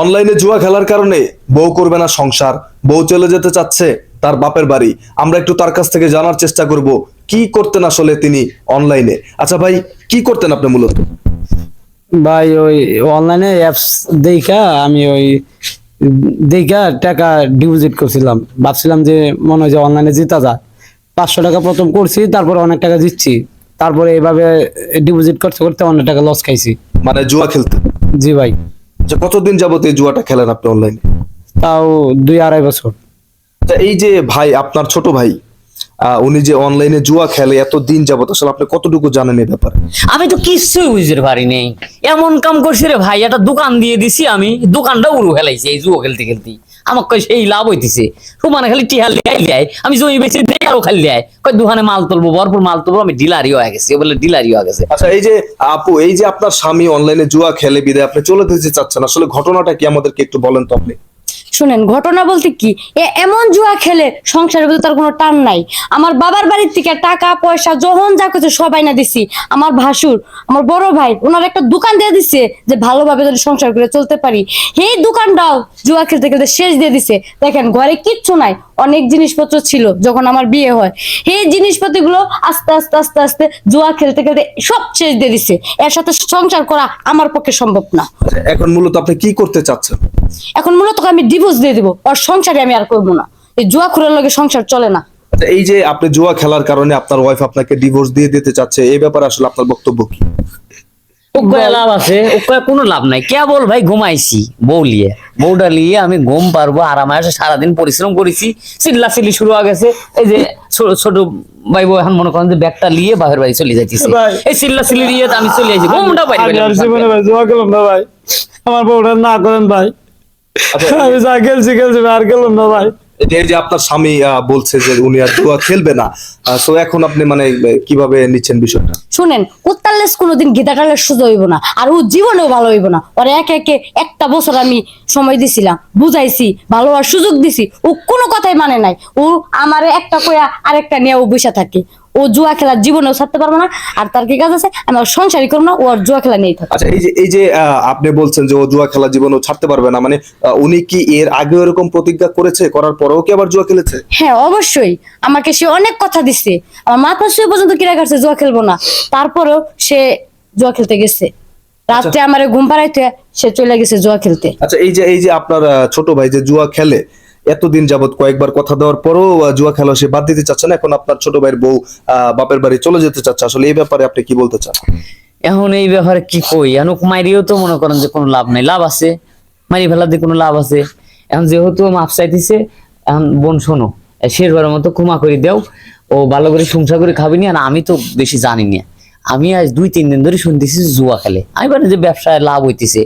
অনলাইনে জুয়া খেলার কারণে বউ করবে না সংসার, বউ চলে যেতে চাচ্ছে তার বাপের বাড়ি। আমরা একটু তার কাছ থেকে জানার চেষ্টা করব কি করতেন আসলে তিনি অনলাইনে। আচ্ছা ভাই, কি করতেন আপনি মূলত? ভাই ওই অনলাইনে অ্যাপস দেখা আমি ওই দেখা টাকা ডিপোজিট করছিলাম, ভাবছিলাম যে মনে হয় যে অনলাইনে জিতা যায়। 500 টাকা প্রথম করছি, তারপরে অনেক টাকা জিতছি, তারপরে এভাবে ডিপোজিট করতে করতে অনেক টাকা লস খাইছি। মানে জুয়া খেলতেন? জি ভাই। আচ্ছা, কতদিন যাবত এই জুয়াটা খেলেন আপনি অনলাইনে? তাও 2-2.5 বছর। আচ্ছা, এই যে ভাই আপনার ছোট ভাই, উনি যে অনলাইনে জুয়া খেলে এত দিন যাবত, আসলে আপনি কতটুকু জানেন এই ব্যাপারে? আমি তো কিছুই বুঝতে পারি নাই। এমন কাম করছি রে ভাই, একটা দোকান দিয়ে দিছি, আমি দোকানটা উড়ু ফেলাইছি এই জুয়ো খেলতে খেলতে। আমার কই সেই লাভ হইতেছে, সমানে খালি টিহা লেয়, আমি জমি বেচে দেয় আরো খালি দেয়, কই দোকানে মাল তুলবো, ভরপুর মাল তুলবো, আমি ডিলারই হয়ে গেছি, বলে ডিলারই হয়ে গেছে। আচ্ছা, এই যে আপু, এই যে আপনার স্বামী অনলাইনে জুয়া খেলে বিদায় আপনি চলে যেতে চাচ্ছেন, আসলে ঘটনাটা কি আমাদেরকে একটু বলেন তো আপনি। শুনেন, ঘটনা বলতে কি, এমন জুয়া খেলে সংসারের ভিতরে তার কোনো টান নাই। আমার বাবার বাড়ির থেকে টাকা পয়সা যখন যা কিছু সবাই না দিছি। আমার ভাসুর, আমার বড় ভাই, ওনার একটা দোকান দিয়ে দিছে যে ভালোভাবে যদি সংসার করে চলতে পারি। এই দোকানটাও জুয়া খেলতে খেলতে শেষ দিয়ে দিছে। দেখেন, ঘরে কিচ্ছু নাই, অনেক জিনিসপত্র ছিল যখন আমার বিয়ে হয়। এই জিনিসপত্রগুলো আস্তে আস্তে আস্তে আস্তে জুয়া খেলতে খেলতে সব শেষ দিয়ে দিছে। এর সাথে সংসার করা আমার পক্ষে সম্ভব না। এখন মূলত আপনি কি করতে চাচ্ছেন? এখন মূলত আমি ডিভোর্স দিয়ে দিব, আর সংসারে আমি আর করবো না। এই জুয়া খুঁড়ার লগে সংসার চলে না। আচ্ছা, এই যে আপনি জুয়া খেলার কারণে আপনার ওয়াইফ আপনাকে ডিভোর্স দিয়ে দিতে চাচ্ছে, এই ব্যাপারে আসলে আপনার বক্তব্য কি? ওকে লাভ আছে, ওকে কোনো লাভ নাই। কেবল ভাই ঘুমাইছি বউ লিয়ে, বউটা লিয়ে আমি ঘুম পারবো আরামে, সারাদিন পরিশ্রম করেছি, চিল্লা চিল্লি শুরু হয়ে গেছে। এই যে ছোট ভাই বউ এখন মনে করেন যে ব্যাগটা লিয়ে বাপের বাড়ি চলে যাইতেছে, এই চিল্লা চিল্লি দিয়ে আমি চলে যাইছি, ঘুমটা পাই জুয়া খেলাম না ভাই, আমার বউটা না করেন ভাই। আমি যা খেলছি আর খেলাম না ভাই। এই যে আপনার স্বামী বলছে যে উনি আর জুয়া খেলবে না, তো এখন আপনি মানে কিভাবে নিচ্ছেন বিষয়টা? শুনেন, উত্তালেস কোনোদিন গীতাটালে সোজা হইব না, আর ও জীবনেও ভালো হইব না। ওর একে একে একটা বছর আমি সময় দিছিলাম, বুঝাইছি, ভালো হওয়ার সুযোগ দিছি, ও কোনো কথাই মানে নাই। ও আমারে একটা কয়া আরেকটা নিয়ে ও বসে থাকে। ও জুয়া খেলার জীবনেও ছাড়তে পারবো না। আর তার কি কাজ আছে, আমি ওর সংসারই করবো না, ও আর জুয়া খেলা নিয়েই থাকে। আচ্ছা, এই যে আপনি বলছেন যে ও জুয়া খেলা জীবনেও ছাড়তে পারবে না, মানে উনি কি এর আগে এরকম প্রতিজ্ঞা করেছে, করার পরেও কি আবার জুয়া খেলেছে? হ্যাঁ, অবশ্যই। আমাকে সে অনেক কথা দিচ্ছে, আমার মাথা শুয়ে পর্যন্ত কিরা কাটছে জুয়া খেলবো না, তারপরেও সে জুয়া খেলতে গেছে। রাত্রে আমারে ঘুম পাড়াইতে সে চলে গেছে জুয়া খেলতে। আচ্ছা, এই যে আপনার ছোট ভাই যে জুয়া খেলে এতদিন যাবত, কয়েকবার কথা দেওয়ার পরও জুয়া খেলা সে বাদ দিতে চাচ্ছে না, এখন আপনার ছোট ভাইয়ের বউ বাপের বাড়ি চলে যেতে চাচ্ছে, আসলে এই ব্যাপারে আপনি কি বলতে চান? এখন এই ব্যাপারে কি কই, এখন মাইরিও তো মনে করেন যে কোনো লাভ নাই। লাভ আছে, মারি ফেলা দিয়ে কোনো লাভ আছে? এখন যেহেতু মাপ চাইতেছে, এখন বোন শোনো, শেষবারের মতো ক্ষমা করে দাও, ও ভালো করে সংসার করে খাবি না। আমি তো বেশি জানি না, আমি আজ 2-3 দিন ধরে শুনতেছি জুয়া খেলে। আমি বলি যে ব্যবসায় লাভ হইতেছে,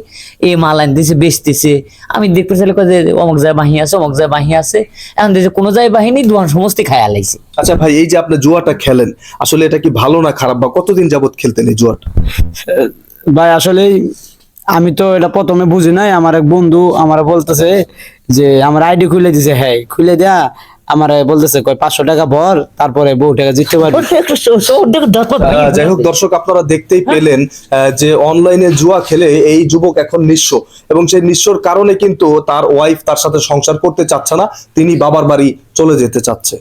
এ মাল আনতেছে বেচতেছে, আমি দেখতে চাইলে যে অমুক জায়গায় বাহি আছে, অমুক জায়গায় বাহি আছে, এখন দেখছি কোনো জায়গায় বাহিনী দোকান সমস্ত খায়া লাইছে। আচ্ছা ভাই, এই যে আপনি জুয়াটা খেলেন, আসলে এটা কি ভালো না খারাপ, বা কতদিন যাবত খেলতেন এই জুয়াটা? ভাই আসলে আমি তো এটা প্রথমে বুঝি নাই। আমার এক বন্ধু আমার বলতেছে যে আমার আইডি খুলে দিছে, হ্যাঁ খুলে দেয়া, আমার বলতেছে কয় 500 টাকা ভর, তারপরে বউ টাকা জিততে পারবি। যাই হোক দর্শক, আপনারা দেখতেই পেলেন যে অনলাইনে জুয়া খেলে এই যুবক এখন নিঃস্ব, এবং সেই নিঃস্বর কারণে কিন্তু তার ওয়াইফ তার সাথে সংসার করতে চাচ্ছে না, তিনি বাবার বাড়ি চলে যেতে চাচ্ছে।